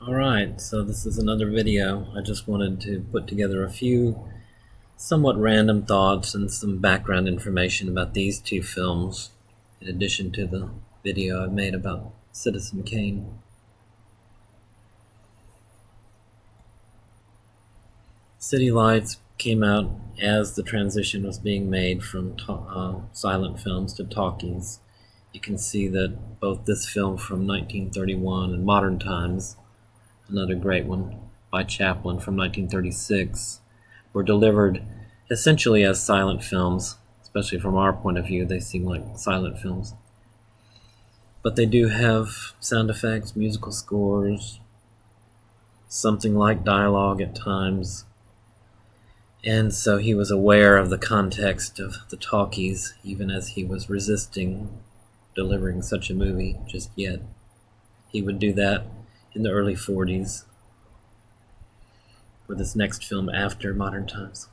Alright, so this is another video. I just wanted to put together a few somewhat random thoughts and some background information about these two films, in addition to the video I made about Citizen Kane. City Lights came out as the transition was being made from silent films to talkies. You can see that both this film from 1931 and Modern Times, another great one by Chaplin from 1936, were delivered essentially as silent films. Especially from our point of view, they seem like silent films. But they do have sound effects, musical scores, something like dialogue at times. And so he was aware of the context of the talkies, even as he was resisting delivering such a movie just yet. He would do that in the early 40s for this next film after Modern Times.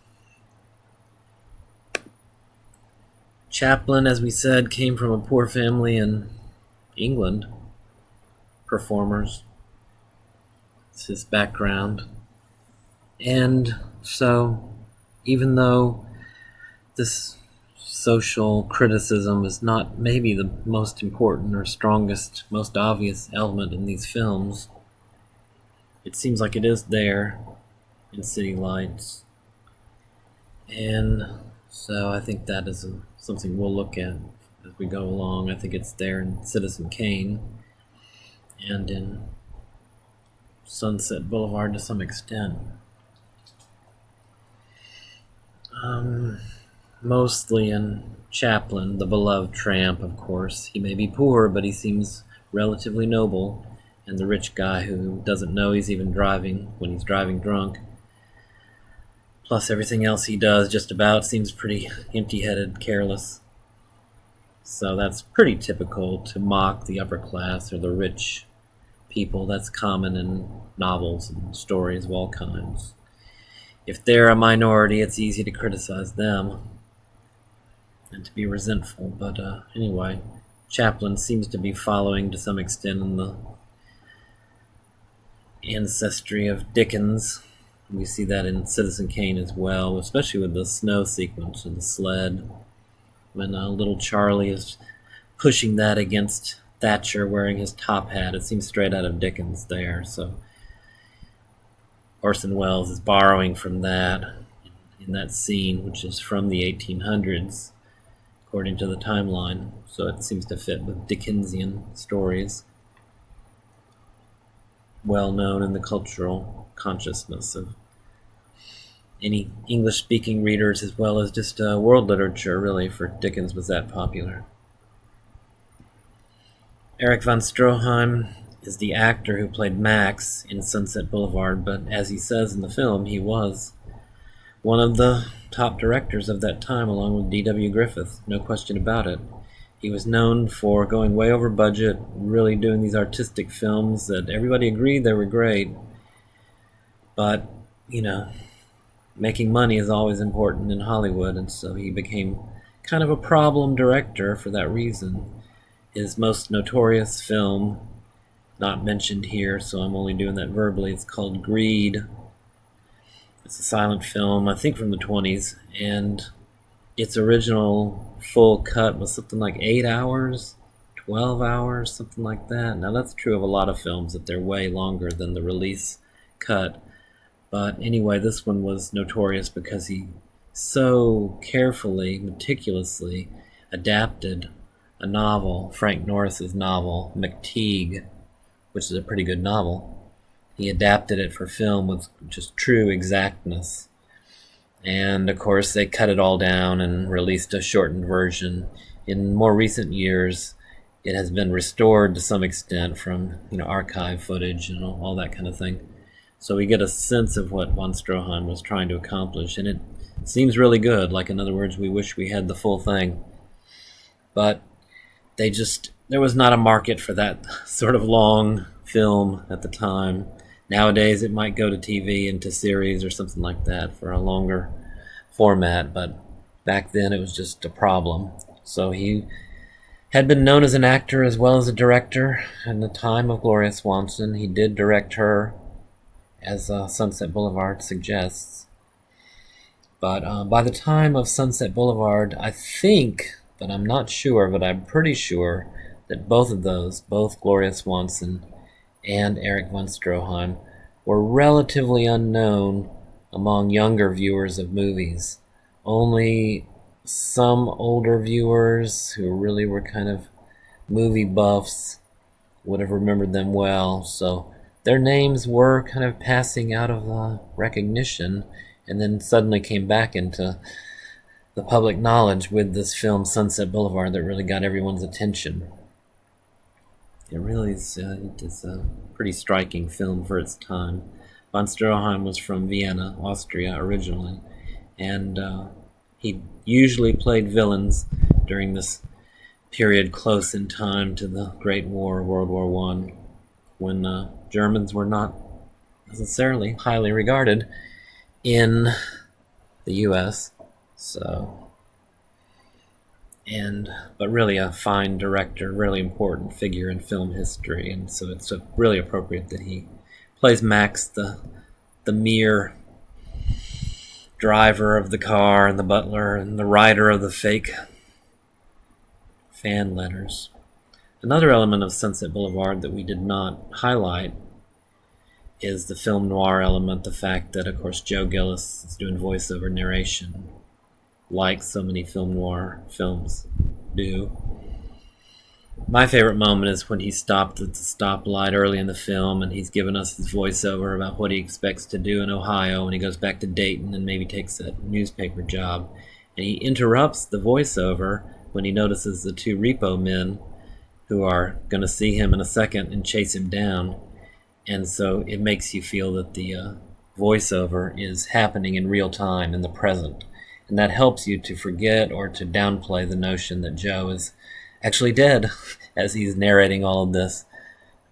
Chaplin, as we said, came from a poor family in England. Performers. It's his background. And so, even though this social criticism is not maybe the most important or strongest, most obvious element in these films, it seems like it is there in City Lights. And so I think that is something we'll look at as we go along. I think it's there in Citizen Kane and in Sunset Boulevard to some extent. Mostly in Chaplin, the beloved tramp, of course. He may be poor, but he seems relatively noble, and the rich guy who doesn't know he's even driving when he's driving drunk. Plus everything else he does just about seems pretty empty-headed, careless. So that's pretty typical to mock the upper class or the rich people. That's common in novels and stories of all kinds. If they're a minority, it's easy to criticize them and to be resentful. But anyway, Chaplin seems to be following to some extent in the ancestry of Dickens. We see that in Citizen Kane as well, especially with the snow sequence and the sled. When little Charlie is pushing that against Thatcher wearing his top hat, it seems straight out of Dickens there. So Orson Welles is borrowing from that in that scene, which is from the 1800s, according to the timeline. So it seems to fit with Dickensian stories, well known in the cultural consciousness of any English-speaking readers, as well as just world literature, really, for Dickens was that popular. Erich von Stroheim is the actor who played Max in Sunset Boulevard, but as he says in the film, he was one of the top directors of that time, along with D.W. Griffith, no question about it. He was known for going way over budget, really doing these artistic films that everybody agreed they were great. But, making money is always important in Hollywood, and so he became kind of a problem director for that reason. His most notorious film, not mentioned here, so I'm only doing that verbally, it's called Greed. It's a silent film, I think from the 20s, and its original full cut was something like 8 hours, 12 hours, something like that. Now that's true of a lot of films, that they're way longer than the release cut. But anyway, this one was notorious because he so carefully, meticulously adapted a novel, Frank Norris's novel, McTeague, which is a pretty good novel. He adapted it for film with just true exactness. And of course they cut it all down and released a shortened version. In more recent years, it has been restored to some extent from archive footage and all that kind of thing. So we get a sense of what von Stroheim was trying to accomplish, and it seems really good. Like, in other words, we wish we had the full thing. But there was not a market for that sort of long film at the time. Nowadays it might go to TV and to series or something like that for a longer format, but back then it was just a problem. So he had been known as an actor as well as a director. In the time of Gloria Swanson, he did direct her, as Sunset Boulevard suggests. But by the time of Sunset Boulevard, I think, but I'm not sure, but I'm pretty sure that both of those, both Gloria Swanson and Eric von Stroheim, were relatively unknown among younger viewers of movies. Only some older viewers who really were kind of movie buffs would have remembered them well, so their names were kind of passing out of recognition, and then suddenly came back into the public knowledge with this film Sunset Boulevard that really got everyone's attention. It really is a pretty striking film for its time. Von Stroheim was from Vienna, Austria originally, and he usually played villains during this period close in time to the Great War, World War I, when Germans were not necessarily highly regarded in the U.S. But really a fine director, really important figure in film history, and so it's really appropriate that he plays Max, the mere driver of the car and the butler and the writer of the fake fan letters. Another element of Sunset Boulevard that we did not highlight is the film noir element, the fact that, of course, Joe Gillis is doing voiceover narration, like so many film noir films do. My favorite moment is when he stopped at the stoplight early in the film and he's given us his voiceover about what he expects to do in Ohio when he goes back to Dayton and maybe takes a newspaper job. And he interrupts the voiceover when he notices the two repo men who are going to see him in a second and chase him down. And so it makes you feel that the voiceover is happening in real time, in the present. And that helps you to forget or to downplay the notion that Joe is actually dead as he's narrating all of this.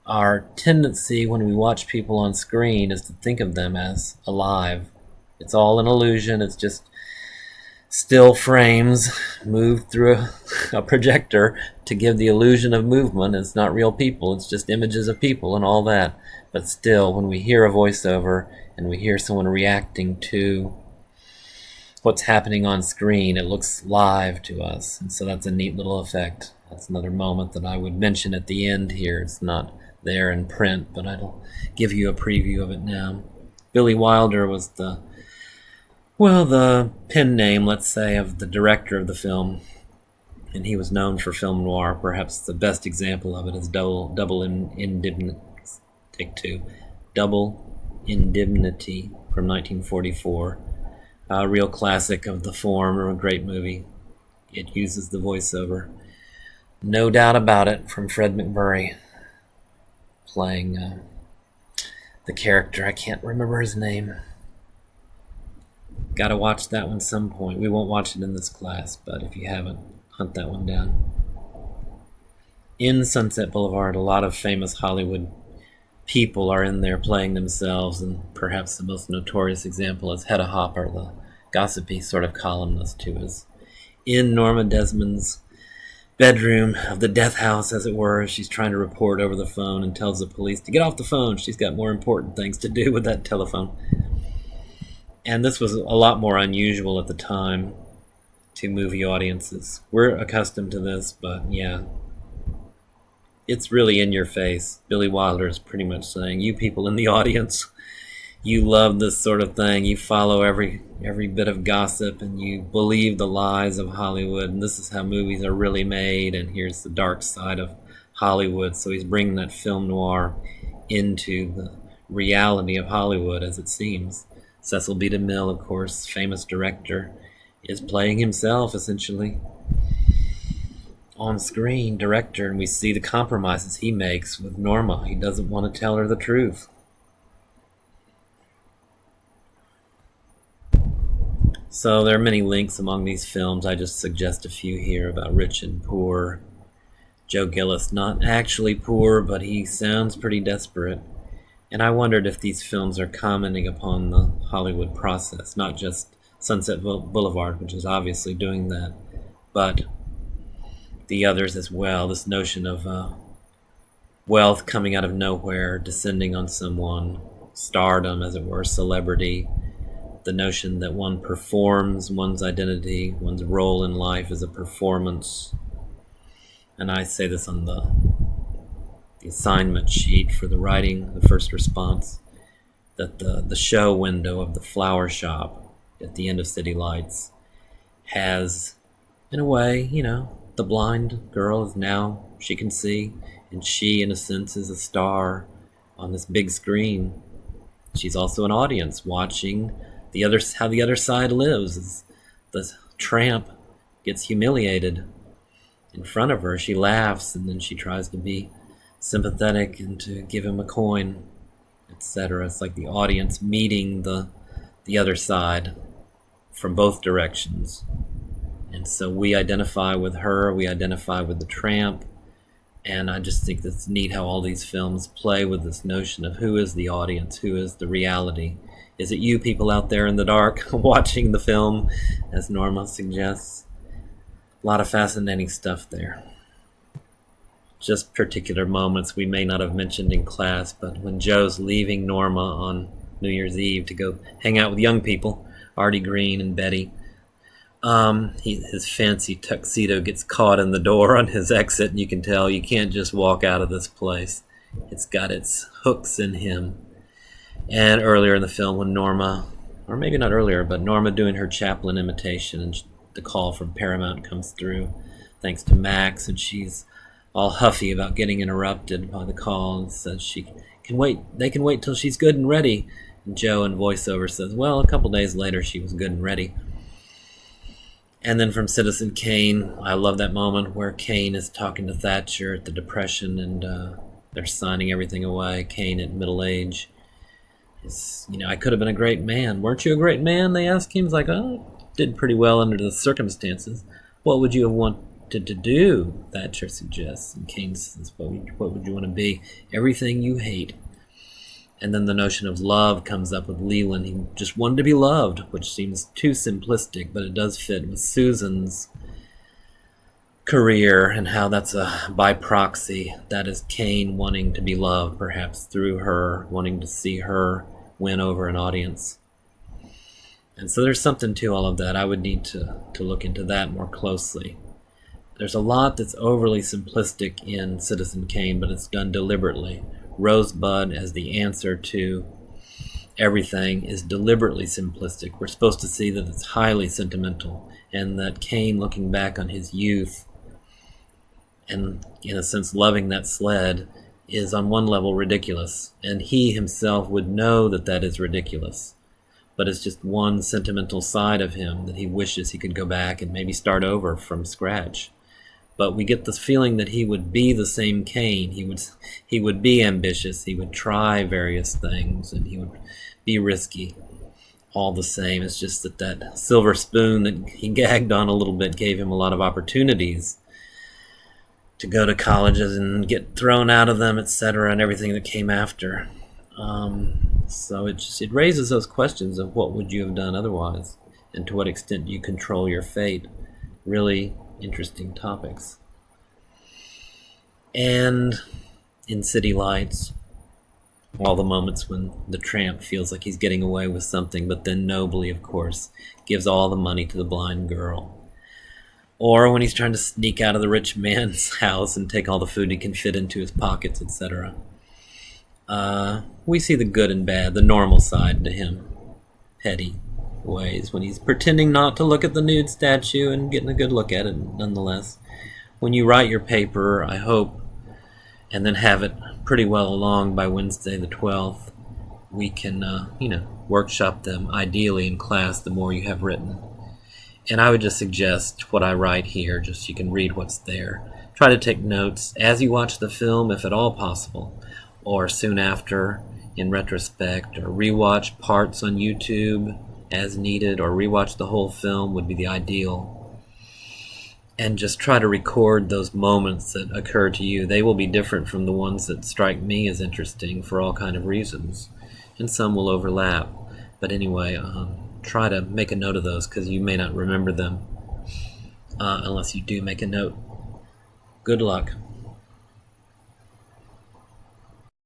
Our tendency when we watch people on screen is to think of them as alive. It's all an illusion. It's just still frames moved through a projector to give the illusion of movement. It's not real people. It's just images of people and all that. But still, when we hear a voiceover and we hear someone reacting to what's happening on screen, it looks live to us. And so that's a neat little effect. That's another moment that I would mention at the end here. It's not there in print, but I'll give you a preview of it now. Billy Wilder was the pen name, let's say, of the director of the film. And he was known for film noir. Perhaps the best example of it is Double Indemnity. Take two. Double Indemnity from 1944. A real classic of the form, or a great movie. It uses the voiceover. No doubt about it, from Fred MacMurray playing the character. I can't remember his name. Gotta watch that one some point. We won't watch it in this class, but if you haven't, hunt that one down. In Sunset Boulevard, a lot of famous Hollywood people are in there playing themselves, and perhaps the most notorious example is Hedda Hopper, the gossipy sort of columnist who is in Norma Desmond's bedroom of the death house, as it were. She's trying to report over the phone and tells the police to get off the phone. She's got more important things to do with that telephone. And this was a lot more unusual at the time to movie audiences. We're accustomed to this, but yeah, it's really in your face. Billy Wilder is pretty much saying, you people in the audience, you love this sort of thing. You follow every bit of gossip, and you believe the lies of Hollywood, and this is how movies are really made, and here's the dark side of Hollywood. So he's bringing that film noir into the reality of Hollywood, as it seems. Cecil B. DeMille, of course, famous director, is playing himself, essentially, on screen, director, and we see the compromises he makes with Norma. He doesn't want to tell her the truth. So there are many links among these films. I just suggest a few here about rich and poor. Joe Gillis, not actually poor, but he sounds pretty desperate. And I wondered if these films are commenting upon the Hollywood process, not just Sunset Boulevard, which is obviously doing that, but the others as well. This notion of wealth coming out of nowhere, descending on someone, stardom, as it were, celebrity. The notion that one performs one's identity, one's role in life is a performance. And I say this on the assignment sheet for the writing, the first response, that the show window of the flower shop at the end of City Lights has, in a way, the blind girl is now, she can see, and she, in a sense, is a star on this big screen. She's also an audience watching how the other side lives. As the tramp gets humiliated in front of her, she laughs, and then she tries to be sympathetic and to give him a coin, etc. It's like the audience meeting the other side from both directions. And so we identify with her, we identify with the tramp, and I just think that's neat how all these films play with this notion of who is the audience, who is the reality. Is it you people out there in the dark watching the film, as Norma suggests? A lot of fascinating stuff there. Just particular moments we may not have mentioned in class, but when Joe's leaving Norma on New Year's Eve to go hang out with young people, Artie Green and Betty, his fancy tuxedo gets caught in the door on his exit, and you can tell you can't just walk out of this place. It's got its hooks in him. And earlier in the film when Norma, or maybe not earlier, but Norma doing her Chaplin imitation, and the call from Paramount comes through thanks to Max, and she's all huffy about getting interrupted by the call and says they can wait till she's good and ready. And Joe in voiceover says, well, a couple days later she was good and ready. And then from Citizen Kane, I love that moment where Kane is talking to Thatcher at the Depression, and they're signing everything away. Kane at middle age is, I could have been a great man. Weren't you a great man? They ask him. He's like, did pretty well under the circumstances. What would you have wanted to do? Thatcher suggests. And Kane says, what would you want to be? Everything you hate. And then the notion of love comes up with Leland. He just wanted to be loved, which seems too simplistic, but it does fit with Susan's career and how that's by proxy. That is Kane wanting to be loved, perhaps through her, wanting to see her win over an audience. And so there's something to all of that. I would need to look into that more closely. There's a lot that's overly simplistic in Citizen Kane, but it's done deliberately. Rosebud as the answer to everything is deliberately simplistic. We're supposed to see that it's highly sentimental, and that Kane, looking back on his youth and in a sense loving that sled, is on one level ridiculous, and he himself would know that that is ridiculous, but it's just one sentimental side of him that he wishes he could go back and maybe start over from scratch. But we get this feeling that he would be the same Kane. He would be ambitious. He would try various things, and he would be risky. All the same, it's just that silver spoon that he gagged on a little bit gave him a lot of opportunities to go to colleges and get thrown out of them, etc., and everything that came after. So it raises those questions of what would you have done otherwise, and to what extent do you control your fate. Really interesting topics. And in City Lights, all the moments when the tramp feels like he's getting away with something, but then nobly, of course, gives all the money to the blind girl. Or when he's trying to sneak out of the rich man's house and take all the food he can fit into his pockets, etc. We see the good and bad, the normal side to him. Petty ways, when he's pretending not to look at the nude statue and getting a good look at it nonetheless. When you write your paper, I hope, and then have it pretty well along by Wednesday the 12th, we can, workshop them ideally in class the more you have written. And I would just suggest what I write here, just so you can read what's there. Try to take notes as you watch the film, if at all possible, or soon after, in retrospect, or rewatch parts on YouTube as needed, or rewatch the whole film would be the ideal. And just try to record those moments that occur to you. They will be different from the ones that strike me as interesting for all kind of reasons, and some will overlap. But anyway, try to make a note of those, because you may not remember them unless you do make a note. Good luck.